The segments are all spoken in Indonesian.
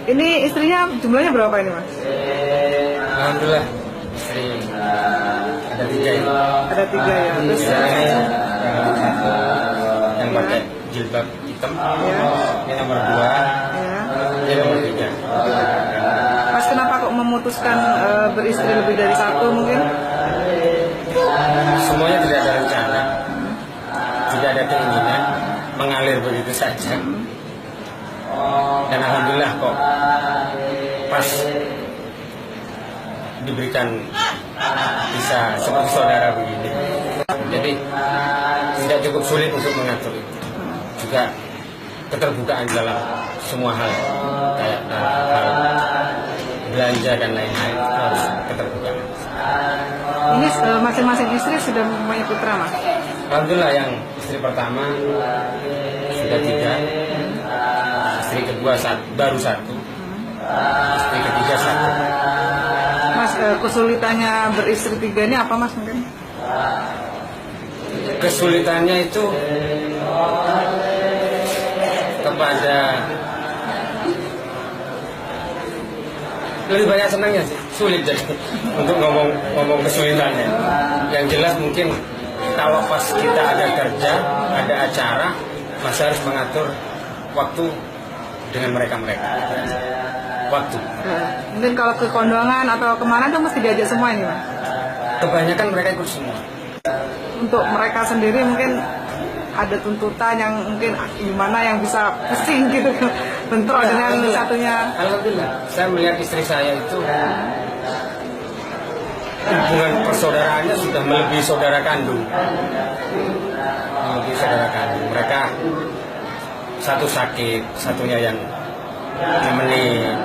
Ini istrinya jumlahnya berapa ini Mas? Alhamdulillah istri ada 3 ini. Ada 3 ya. Terus Yang pakai jilbab hitam, ya. ini nomor 2, Ya. ini nomor 3. Mas kenapa kok memutuskan beristri lebih dari 1 mungkin? Semuanya tidak ada rencana, tidak ada keinginan, mengalir begitu saja. Dan alhamdulillah kok pas diberikan bisa seperti saudara begini. Jadi tidak cukup sulit untuk mengatur itu. Juga keterbukaan dalam semua hal, kayak hal belanja dan lain-lain harus keterbukaan. Ini masing-masing istri sudah mempunyai putra Mas? Alhamdulillah yang istri pertama sudah 3, istri kedua baru 1, istri ketiga 1. Mas kesulitannya beristri 3 ini apa Mas mungkin? Kesulitannya itu kepada lebih banyak senangnya sih, sulit jadi untuk ngomong kesulitannya. Yang jelas mungkin kalau pas kita ada kerja, ada acara, masih harus mengatur waktu dengan mereka. Waktu. Mungkin kalau ke kondangan atau kemana tuh mesti diajak semua ini Mas? Kebanyakan mereka ikut semua. Untuk mereka sendiri mungkin ada tuntutan yang mungkin gimana yang bisa pusing gitu bentrok dengan satunya. Alhamdulillah, saya melihat istri saya itu hubungan persaudaraannya sudah melebihi saudara kandung. Mereka satu sakit, satunya yang nemenin.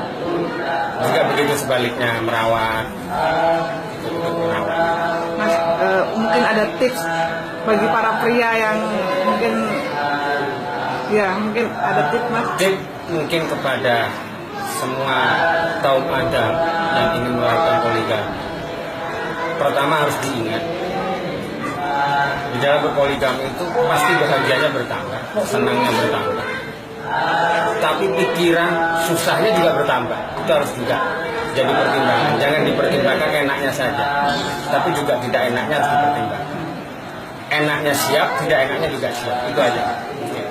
Juga begitu sebaliknya merawat. Mas, mungkin ada tips bagi para pria yang mungkin ada tips Mas? Tip mungkin kepada semua kaum Adam yang ingin melakukan poligami. Pertama harus diingat, di dalam berpoligami itu pasti bahagianya bertambah, senangnya bertambah. Tapi pikiran susahnya juga bertambah. Itu harus juga jadi pertimbangan. Jangan dipertimbangkan enaknya saja, tapi juga tidak enaknya harus dipertimbangkan. Enaknya siap, tidak enaknya juga siap. Itu aja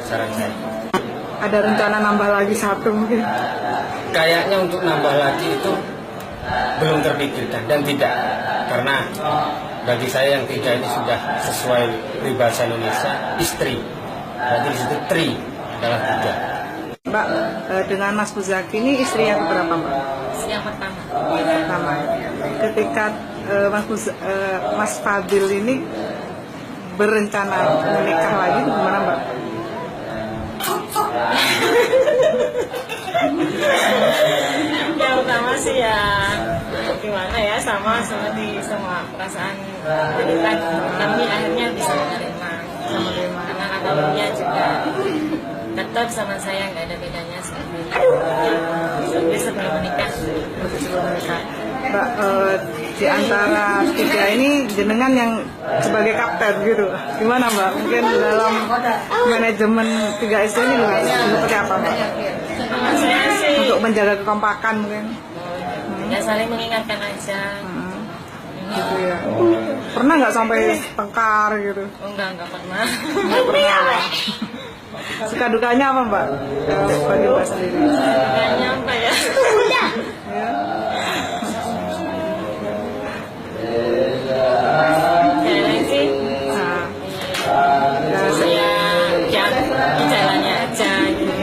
saran saya. Ada rencana nambah lagi 1 mungkin? Kayaknya untuk nambah lagi itu belum terpikirkan dan tidak, karena bagi saya yang 3 ini sudah sesuai peribahasa Indonesia, istri. Berarti di situ tri adalah 3. Mbak, dengan Mas Muzaki ini istri yang keberapa Mbak? Yang pertama. Pertama. Ketika Mas Fadil ini berencana menikah lagi gimana Mbak? Yang pertama sih ya gimana ya, sama seperti semua perasaan wanita, kami akhirnya bisa menerima karena agamanya juga tetap sama saya, nggak ada bedanya sebelum menikah. Mbak, di antara 3 ini jenengan yang sebagai kapten gitu, gimana Mbak? Mungkin dalam manajemen 3 istri ini seperti apa Mbak? Saya sih Untuk menjaga kekompakan mungkin? ya saling mengingatkan aja. Gitu ya. Pernah nggak sampai tengkar gitu? Enggak pernah. Nggak pernah ya. Suka dukanya apa Mbak? Bagi Mbak sendiri? Nggak nyampe ya. Ya. Kayaknya sih Nah, ya jalannya aja gitu.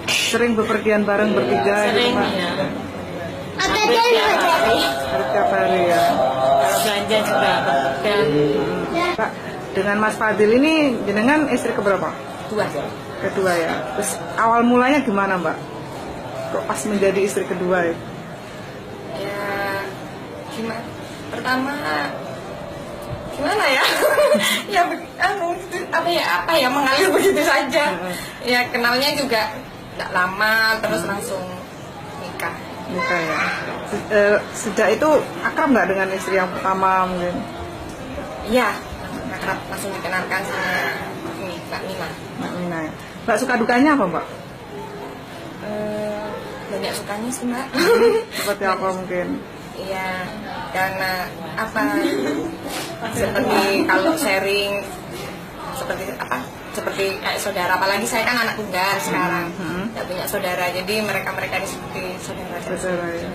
sering bepergian bareng bertiga gitu Sering Mbak? ya. Hampir tiap hari. Harus tiap hari ya. Kalau belanja juga dan Mbak, dengan Mas Fadil ini jenengan istri keberapa? 2. Kedua ya. Terus awal mulanya gimana Mbak? Kok pas menjadi istri kedua ya? Ya gimana? Pertama gimana ya? Ya apa ya mengalir begitu saja. Ya kenalnya juga tidak lama, terus langsung nikah. Nikah ya. Sejak itu akrab nggak dengan istri yang pertama mungkin? Iya, akrab, langsung dikenalkan sama ini Mbak Mina. Mbak Mina ya. Mbak suka dukanya apa Mbak? banyak sukanya sih Mbak. Seperti apa mungkin? Iya, karena apa? Seperti kalau sharing, seperti apa? Seperti kayak saudara. Apalagi saya kan anak tunggal sekarang, nggak punya saudara. Jadi mereka ini seperti saudara. Saudara, ya.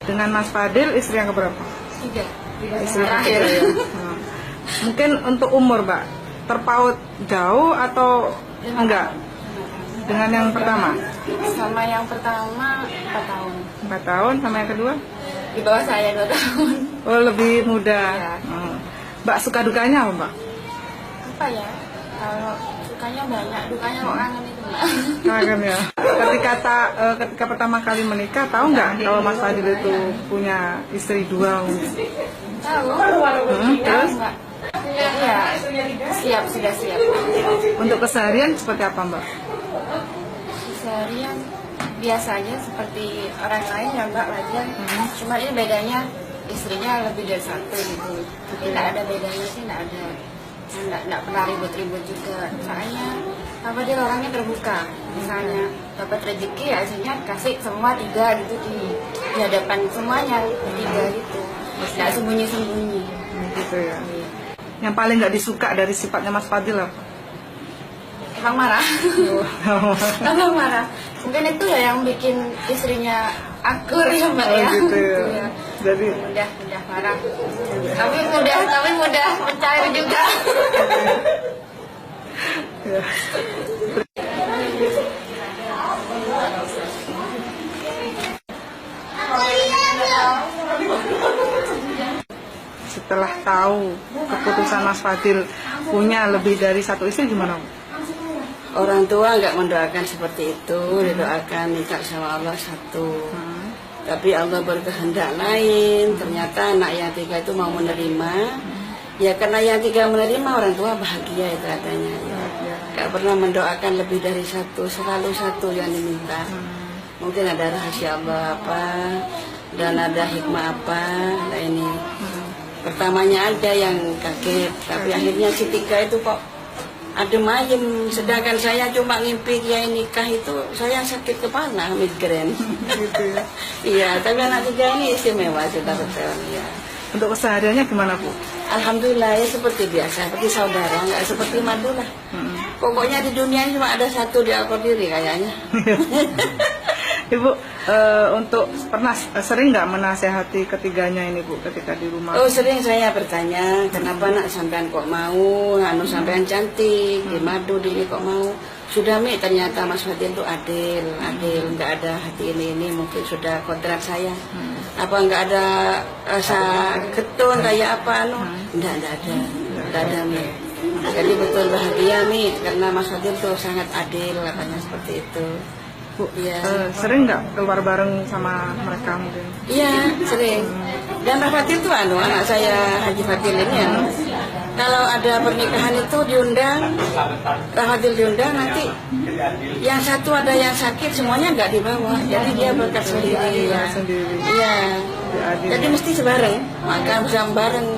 Dengan Mas Fadil istri yang keberapa? 3. Istri terakhir. ketiga, ya. Mungkin untuk umur Mbak terpaut jauh atau enggak? Dengan yang pertama? Sama yang pertama 4 tahun. 4 tahun, sama yang kedua? Di bawah saya 2 tahun. Oh, lebih muda. Iya. Mbak suka dukanya apa Mbak? Apa ya? Kalau sukanya banyak, dukanya kok kangen itu Mbak. Kangen ya. Ketika pertama kali menikah, tahu nggak kalau Mas Fadil itu punya istri 2? Tahu? Terus? Mbak. Iya, sudah siap. Untuk keseharian seperti apa Mbak? Seharian biasanya seperti orang lain ya Mbak, wajar. Cuma ini bedanya istrinya lebih dari 1 gitu. Tidak ada bedanya sih, tidak ada. Nggak pernah ribut-ribut juga. Soalnya apa dia orangnya terbuka. Misalnya dapat rezeki ya hasilnya kasih semua 3 gitu di hadapan semuanya 3 gitu. Nggak sembunyi-sembunyi. Gitu ya. Yang paling nggak disuka dari sifatnya Mas Fadil apa? Emang marah. Emang marah. Mungkin itu ya yang bikin istrinya akur ya Mbak Oh, ya. gitu ya. Gitu ya. Jadi Mudah marah. Tapi mudah mencair juga. ya. Setelah tahu keputusan Mas Fadil punya lebih dari 1 istri gimana? Orang tua nggak mendoakan seperti itu, didoakan nikah sama Allah 1. Tapi Allah berkehendak lain. Ternyata anak yang 3 itu mau menerima. Ya karena yang 3 menerima, orang tua bahagia itu katanya. Nggak pernah mendoakan lebih dari 1, selalu 1 yang diminta. Mungkin ada rahasia Allah apa, dan ada hikmah apa. Nah ini pertamanya ada yang kaget, tapi akhirnya si 3 itu kok adem ayem, sedangkan saya cuma ngimpi kiai nikah itu saya sakit kepala, migrain. Gitu ya. Iya, tapi anak 3 ini istimewa sudah betul ya. Untuk kesehariannya gimana Bu? Alhamdulillah ya seperti biasa, seperti saudara, nggak seperti madu lah. Pokoknya di dunia ini cuma ada 1 di Al-Qadiri kayaknya. Ibu untuk pernah sering nggak menasehati ketiganya ini Bu ketika di rumah? Oh sering saya bertanya, kenapa nak sampean kok mau, anu sampean cantik, di madu di ini kok mau. Sudah Mi, ternyata Mas Fadil itu adil, nggak ada hati ini mungkin sudah kontrak saya. Apa nggak ada rasa ketun kayak apa anu? Nggak ada Mi. Jadi betul bahagia Mi, karena Mas Fadil tuh sangat adil katanya seperti itu. Bu, Iya. sering nggak keluar bareng sama mereka mungkin? Iya, sering. Dan Pak Fadil tuh anak saya Haji Fadil ini kalau ada pernikahan itu diundang, Pak Fadil diundang, nanti yang 1 ada yang sakit semuanya nggak dibawa, jadi dia berangkat sendiri ya. Sendiri. Iya. Ya, adil. Jadi mesti sebareng, makan bersama bareng.